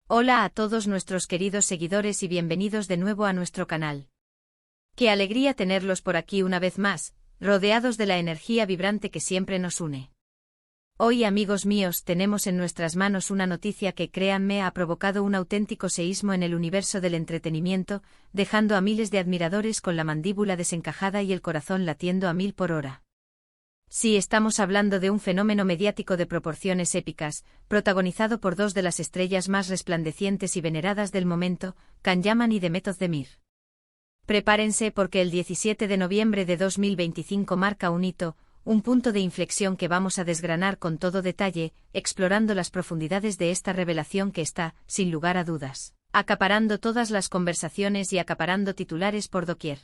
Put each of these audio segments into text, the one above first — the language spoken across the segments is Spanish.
Hola a todos nuestros queridos seguidores y bienvenidos de nuevo a nuestro canal. Qué alegría tenerlos por aquí una vez más, rodeados de la energía vibrante que siempre nos une. Hoy, amigos míos, tenemos en nuestras manos una noticia que, créanme, ha provocado un auténtico seísmo en el universo del entretenimiento, dejando a miles de admiradores con la mandíbula desencajada y el corazón latiendo a 1000 por hora. Sí, estamos hablando de un fenómeno mediático de proporciones épicas, protagonizado por dos de las estrellas más resplandecientes y veneradas del momento, Can Yaman y Demet Özdemir. Prepárense porque el 17 de noviembre de 2025 marca un hito, un punto de inflexión que vamos a desgranar con todo detalle, explorando las profundidades de esta revelación que está, sin lugar a dudas, acaparando todas las conversaciones y acaparando titulares por doquier.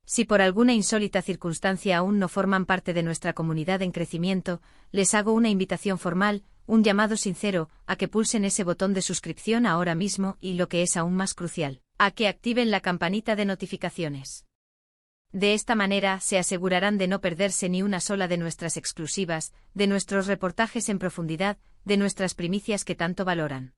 Si por alguna insólita circunstancia aún no forman parte de nuestra comunidad en crecimiento, les hago una invitación formal, un llamado sincero, a que pulsen ese botón de suscripción ahora mismo y, lo que es aún más crucial, a que activen la campanita de notificaciones. De esta manera se asegurarán de no perderse ni una sola de nuestras exclusivas, de nuestros reportajes en profundidad, de nuestras primicias que tanto valoran.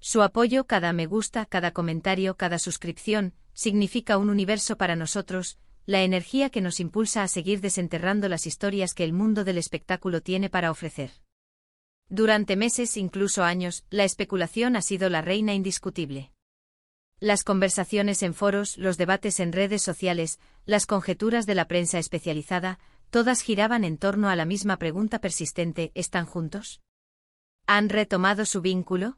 Su apoyo, cada me gusta, cada comentario, cada suscripción, significa un universo para nosotros, la energía que nos impulsa a seguir desenterrando las historias que el mundo del espectáculo tiene para ofrecer. Durante meses, incluso años, la especulación ha sido la reina indiscutible. Las conversaciones en foros, los debates en redes sociales, las conjeturas de la prensa especializada, todas giraban en torno a la misma pregunta persistente: ¿están juntos? ¿Han retomado su vínculo?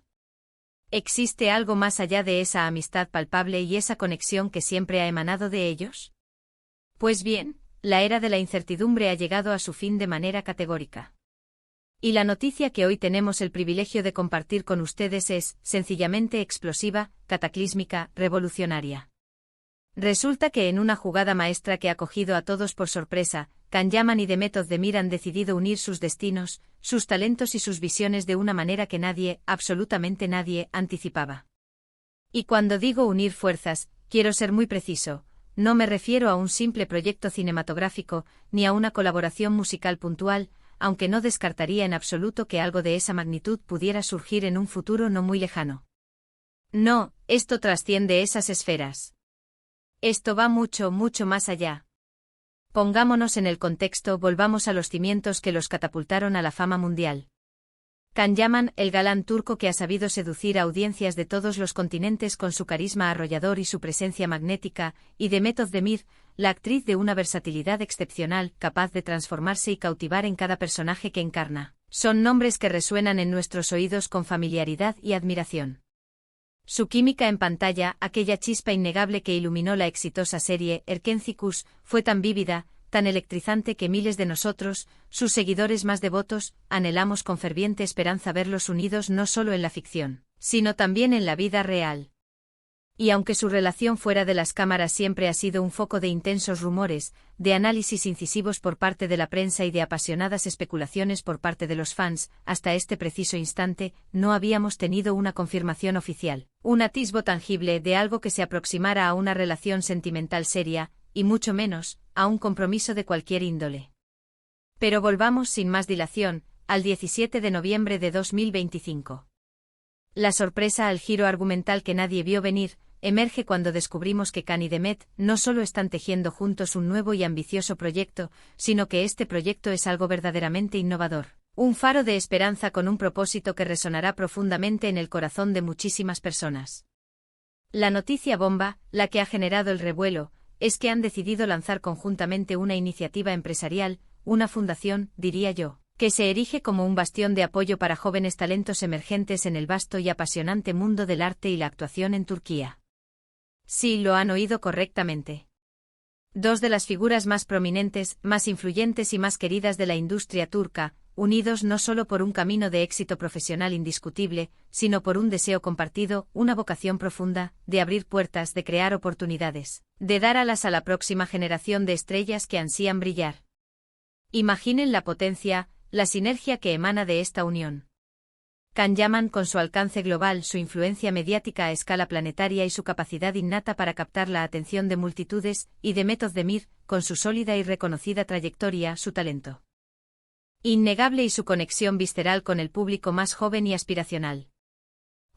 ¿Existe algo más allá de esa amistad palpable y esa conexión que siempre ha emanado de ellos? Pues bien, la era de la incertidumbre ha llegado a su fin de manera categórica. Y la noticia que hoy tenemos el privilegio de compartir con ustedes es, sencillamente, explosiva, cataclísmica, revolucionaria. Resulta que en una jugada maestra que ha cogido a todos por sorpresa, Can Yaman y Demet Özdemir han decidido unir sus destinos, sus talentos y sus visiones de una manera que nadie, absolutamente nadie, anticipaba. Y cuando digo unir fuerzas, quiero ser muy preciso, no me refiero a un simple proyecto cinematográfico, ni a una colaboración musical puntual, aunque no descartaría en absoluto que algo de esa magnitud pudiera surgir en un futuro no muy lejano. No, esto trasciende esas esferas. Esto va mucho, mucho más allá. Pongámonos en el contexto, volvamos a los cimientos que los catapultaron a la fama mundial. Can Yaman, el galán turco que ha sabido seducir a audiencias de todos los continentes con su carisma arrollador y su presencia magnética, y Demet Özdemir, la actriz de una versatilidad excepcional, capaz de transformarse y cautivar en cada personaje que encarna, son nombres que resuenan en nuestros oídos con familiaridad y admiración. Su química en pantalla, aquella chispa innegable que iluminó la exitosa serie Erkenci-Kuş, fue tan vívida, tan electrizante que miles de nosotros, sus seguidores más devotos, anhelamos con ferviente esperanza verlos unidos no solo en la ficción, sino también en la vida real. Y aunque su relación fuera de las cámaras siempre ha sido un foco de intensos rumores, de análisis incisivos por parte de la prensa y de apasionadas especulaciones por parte de los fans, hasta este preciso instante, no habíamos tenido una confirmación oficial, un atisbo tangible de algo que se aproximara a una relación sentimental seria, y mucho menos, a un compromiso de cualquier índole. Pero volvamos sin más dilación, al 17 de noviembre de 2025. La sorpresa al giro argumental que nadie vio venir, emerge cuando descubrimos que Can y Demet no solo están tejiendo juntos un nuevo y ambicioso proyecto, sino que este proyecto es algo verdaderamente innovador, un faro de esperanza con un propósito que resonará profundamente en el corazón de muchísimas personas. La noticia bomba, la que ha generado el revuelo, es que han decidido lanzar conjuntamente una iniciativa empresarial, una fundación, diría yo, que se erige como un bastión de apoyo para jóvenes talentos emergentes en el vasto y apasionante mundo del arte y la actuación en Turquía. Sí, lo han oído correctamente. Dos de las figuras más prominentes, más influyentes y más queridas de la industria turca, unidos no solo por un camino de éxito profesional indiscutible, sino por un deseo compartido, una vocación profunda, de abrir puertas, de crear oportunidades, de dar alas a la próxima generación de estrellas que ansían brillar. Imaginen la potencia, la sinergia que emana de esta unión. Can Yaman, con su alcance global, su influencia mediática a escala planetaria y su capacidad innata para captar la atención de multitudes, y Demet Özdemir, con su sólida y reconocida trayectoria, su talento innegable y su conexión visceral con el público más joven y aspiracional.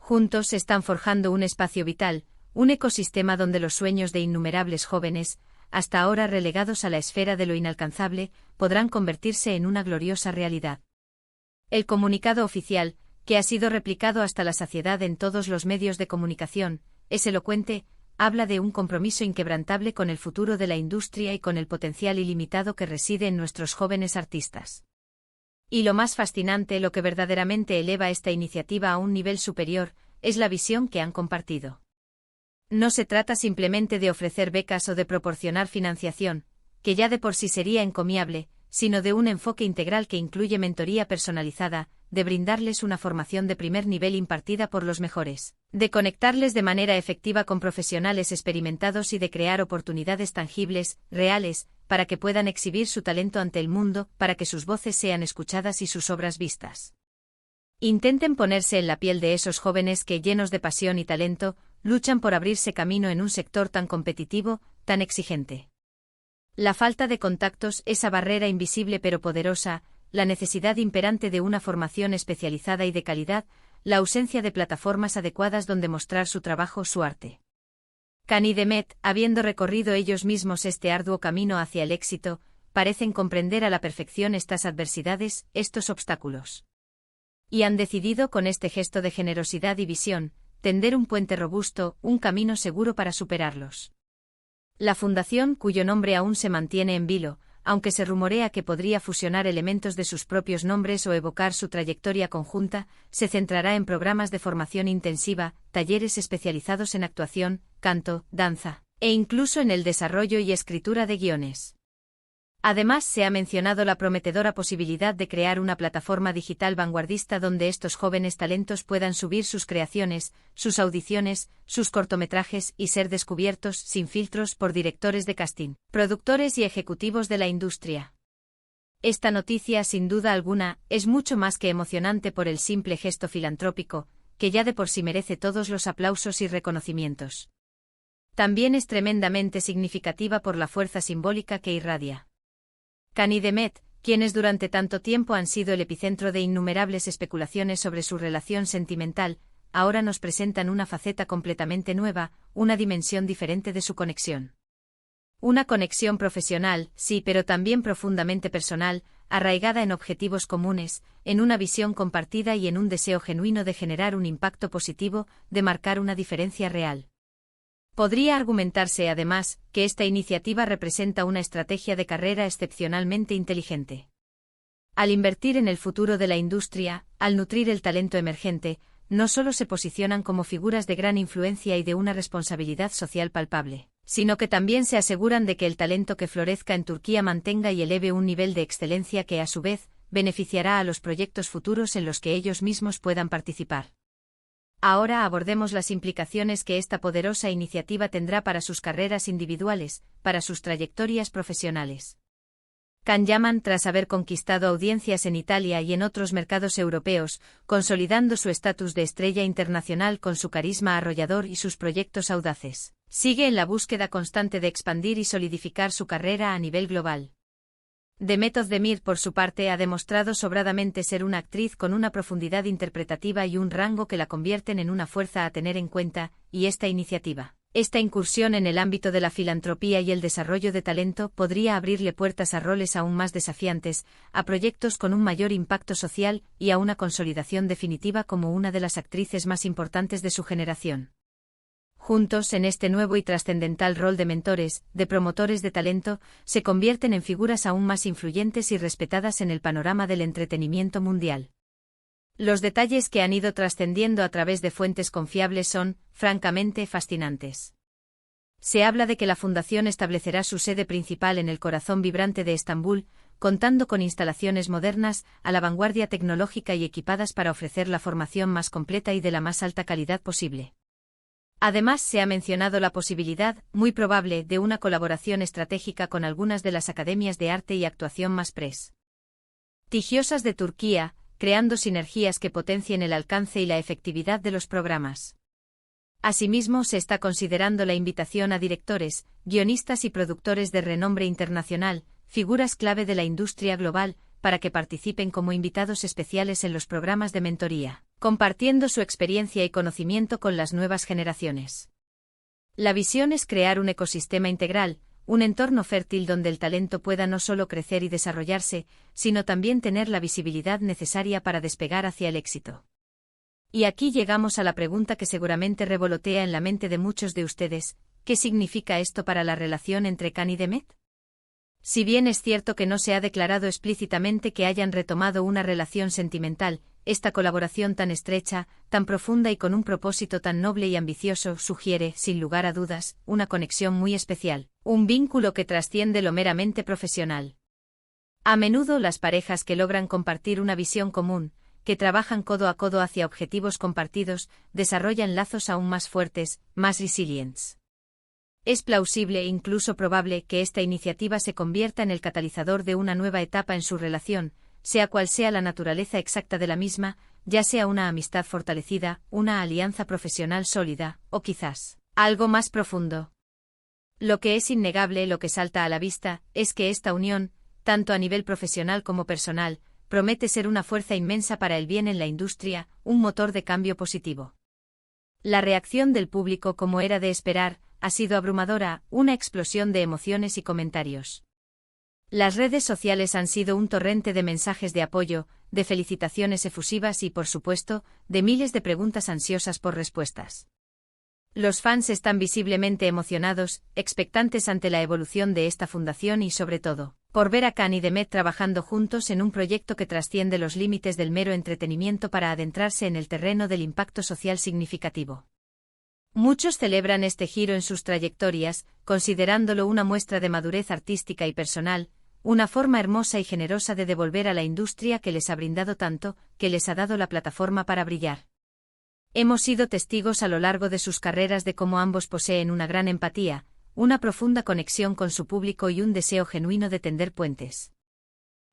Juntos están forjando un espacio vital, un ecosistema donde los sueños de innumerables jóvenes, hasta ahora relegados a la esfera de lo inalcanzable, podrán convertirse en una gloriosa realidad. El comunicado oficial, que ha sido replicado hasta la saciedad en todos los medios de comunicación, es elocuente, habla de un compromiso inquebrantable con el futuro de la industria y con el potencial ilimitado que reside en nuestros jóvenes artistas. Y lo más fascinante, lo que verdaderamente eleva esta iniciativa a un nivel superior, es la visión que han compartido. No se trata simplemente de ofrecer becas o de proporcionar financiación, que ya de por sí sería encomiable, sino de un enfoque integral que incluye mentoría personalizada, de brindarles una formación de primer nivel impartida por los mejores, de conectarles de manera efectiva con profesionales experimentados y de crear oportunidades tangibles, reales, para que puedan exhibir su talento ante el mundo, para que sus voces sean escuchadas y sus obras vistas. Intenten ponerse en la piel de esos jóvenes que, llenos de pasión y talento, luchan por abrirse camino en un sector tan competitivo, tan exigente. La falta de contactos, esa barrera invisible pero poderosa, la necesidad imperante de una formación especializada y de calidad, la ausencia de plataformas adecuadas donde mostrar su trabajo, su arte. Khan y Demet, habiendo recorrido ellos mismos este arduo camino hacia el éxito, parecen comprender a la perfección estas adversidades, estos obstáculos. Y han decidido, con este gesto de generosidad y visión, tender un puente robusto, un camino seguro para superarlos. La fundación, cuyo nombre aún se mantiene en vilo, aunque se rumorea que podría fusionar elementos de sus propios nombres o evocar su trayectoria conjunta, se centrará en programas de formación intensiva, talleres especializados en actuación, canto, danza, e incluso en el desarrollo y escritura de guiones. Además, se ha mencionado la prometedora posibilidad de crear una plataforma digital vanguardista donde estos jóvenes talentos puedan subir sus creaciones, sus audiciones, sus cortometrajes y ser descubiertos sin filtros por directores de casting, productores y ejecutivos de la industria. Esta noticia, sin duda alguna, es mucho más que emocionante por el simple gesto filantrópico, que ya de por sí merece todos los aplausos y reconocimientos. También es tremendamente significativa por la fuerza simbólica que irradia. Khan y Demet, quienes durante tanto tiempo han sido el epicentro de innumerables especulaciones sobre su relación sentimental, ahora nos presentan una faceta completamente nueva, una dimensión diferente de su conexión. Una conexión profesional, sí, pero también profundamente personal, arraigada en objetivos comunes, en una visión compartida y en un deseo genuino de generar un impacto positivo, de marcar una diferencia real. Podría argumentarse, además, que esta iniciativa representa una estrategia de carrera excepcionalmente inteligente. Al invertir en el futuro de la industria, al nutrir el talento emergente, no solo se posicionan como figuras de gran influencia y de una responsabilidad social palpable, sino que también se aseguran de que el talento que florezca en Turquía mantenga y eleve un nivel de excelencia que, a su vez, beneficiará a los proyectos futuros en los que ellos mismos puedan participar. Ahora abordemos las implicaciones que esta poderosa iniciativa tendrá para sus carreras individuales, para sus trayectorias profesionales. Can Yaman, tras haber conquistado audiencias en Italia y en otros mercados europeos, consolidando su estatus de estrella internacional con su carisma arrollador y sus proyectos audaces, sigue en la búsqueda constante de expandir y solidificar su carrera a nivel global. Demet Özdemir, por su parte, ha demostrado sobradamente ser una actriz con una profundidad interpretativa y un rango que la convierten en una fuerza a tener en cuenta, y esta iniciativa, esta incursión en el ámbito de la filantropía y el desarrollo de talento podría abrirle puertas a roles aún más desafiantes, a proyectos con un mayor impacto social y a una consolidación definitiva como una de las actrices más importantes de su generación. Juntos, en este nuevo y trascendental rol de mentores, de promotores de talento, se convierten en figuras aún más influyentes y respetadas en el panorama del entretenimiento mundial. Los detalles que han ido trascendiendo a través de fuentes confiables son, francamente, fascinantes. Se habla de que la fundación establecerá su sede principal en el corazón vibrante de Estambul, contando con instalaciones modernas, a la vanguardia tecnológica y equipadas para ofrecer la formación más completa y de la más alta calidad posible. Además, se ha mencionado la posibilidad, muy probable, de una colaboración estratégica con algunas de las academias de arte y actuación más prestigiosas de Turquía, creando sinergias que potencien el alcance y la efectividad de los programas. Asimismo, se está considerando la invitación a directores, guionistas y productores de renombre internacional, figuras clave de la industria global, para que participen como invitados especiales en los programas de mentoría, compartiendo su experiencia y conocimiento con las nuevas generaciones. La visión es crear un ecosistema integral, un entorno fértil donde el talento pueda no solo crecer y desarrollarse, sino también tener la visibilidad necesaria para despegar hacia el éxito. Y aquí llegamos a la pregunta que seguramente revolotea en la mente de muchos de ustedes: ¿qué significa esto para la relación entre Khan y Demet? Si bien es cierto que no se ha declarado explícitamente que hayan retomado una relación sentimental, esta colaboración tan estrecha, tan profunda y con un propósito tan noble y ambicioso sugiere, sin lugar a dudas, una conexión muy especial, un vínculo que trasciende lo meramente profesional. A menudo las parejas que logran compartir una visión común, que trabajan codo a codo hacia objetivos compartidos, desarrollan lazos aún más fuertes, más resilientes. Es plausible e incluso probable que esta iniciativa se convierta en el catalizador de una nueva etapa en su relación, sea cual sea la naturaleza exacta de la misma, ya sea una amistad fortalecida, una alianza profesional sólida, o quizás algo más profundo. Lo que es innegable, lo que salta a la vista, es que esta unión, tanto a nivel profesional como personal, promete ser una fuerza inmensa para el bien en la industria, un motor de cambio positivo. La reacción del público, como era de esperar, ha sido abrumadora, una explosión de emociones y comentarios. Las redes sociales han sido un torrente de mensajes de apoyo, de felicitaciones efusivas y, por supuesto, de miles de preguntas ansiosas por respuestas. Los fans están visiblemente emocionados, expectantes ante la evolución de esta fundación y, sobre todo, por ver a Khan y Demet trabajando juntos en un proyecto que trasciende los límites del mero entretenimiento para adentrarse en el terreno del impacto social significativo. Muchos celebran este giro en sus trayectorias, considerándolo una muestra de madurez artística y personal, una forma hermosa y generosa de devolver a la industria que les ha brindado tanto, que les ha dado la plataforma para brillar. Hemos sido testigos a lo largo de sus carreras de cómo ambos poseen una gran empatía, una profunda conexión con su público y un deseo genuino de tender puentes.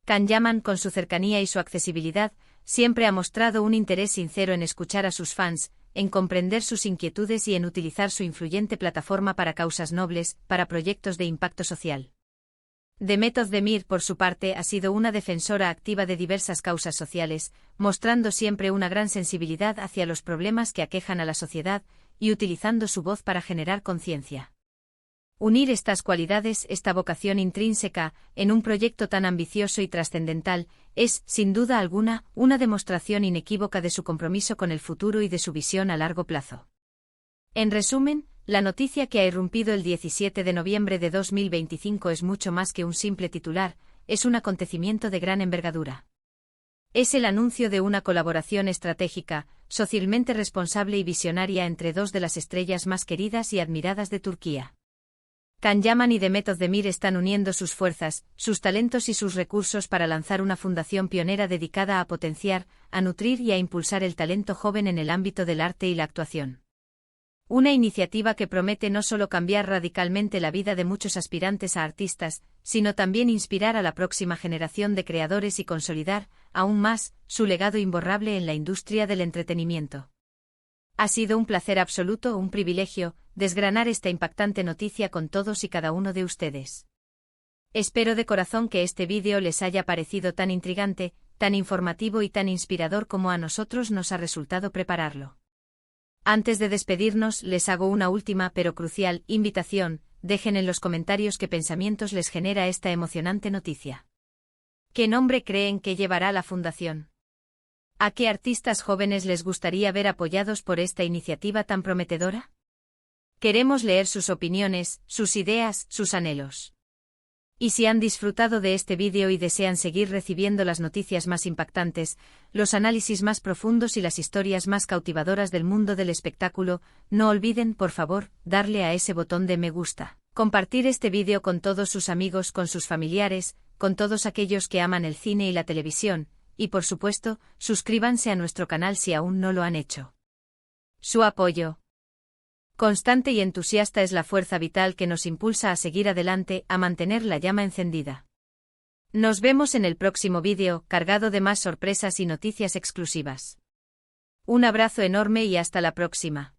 Khan Yaman, con su cercanía y su accesibilidad, siempre ha mostrado un interés sincero en escuchar a sus fans, en comprender sus inquietudes y en utilizar su influyente plataforma para causas nobles, para proyectos de impacto social. Demet Özdemir, por su parte, ha sido una defensora activa de diversas causas sociales, mostrando siempre una gran sensibilidad hacia los problemas que aquejan a la sociedad, y utilizando su voz para generar conciencia. Unir estas cualidades, esta vocación intrínseca, en un proyecto tan ambicioso y trascendental, es, sin duda alguna, una demostración inequívoca de su compromiso con el futuro y de su visión a largo plazo. En resumen, la noticia que ha irrumpido el 17 de noviembre de 2025 es mucho más que un simple titular, es un acontecimiento de gran envergadura. Es el anuncio de una colaboración estratégica, socialmente responsable y visionaria entre dos de las estrellas más queridas y admiradas de Turquía. Khan Yaman y Demet Özdemir están uniendo sus fuerzas, sus talentos y sus recursos para lanzar una fundación pionera dedicada a potenciar, a nutrir y a impulsar el talento joven en el ámbito del arte y la actuación. Una iniciativa que promete no solo cambiar radicalmente la vida de muchos aspirantes a artistas, sino también inspirar a la próxima generación de creadores y consolidar, aún más, su legado imborrable en la industria del entretenimiento. Ha sido un placer absoluto, un privilegio, desgranar esta impactante noticia con todos y cada uno de ustedes. Espero de corazón que este vídeo les haya parecido tan intrigante, tan informativo y tan inspirador como a nosotros nos ha resultado prepararlo. Antes de despedirnos, les hago una última pero crucial invitación: dejen en los comentarios qué pensamientos les genera esta emocionante noticia. ¿Qué nombre creen que llevará la fundación? ¿A qué artistas jóvenes les gustaría ver apoyados por esta iniciativa tan prometedora? Queremos leer sus opiniones, sus ideas, sus anhelos. Y si han disfrutado de este vídeo y desean seguir recibiendo las noticias más impactantes, los análisis más profundos y las historias más cautivadoras del mundo del espectáculo, no olviden, por favor, darle a ese botón de me gusta, compartir este vídeo con todos sus amigos, con sus familiares, con todos aquellos que aman el cine y la televisión, y por supuesto, suscríbanse a nuestro canal si aún no lo han hecho. Su apoyo constante y entusiasta es la fuerza vital que nos impulsa a seguir adelante, a mantener la llama encendida. Nos vemos en el próximo vídeo, cargado de más sorpresas y noticias exclusivas. Un abrazo enorme y hasta la próxima.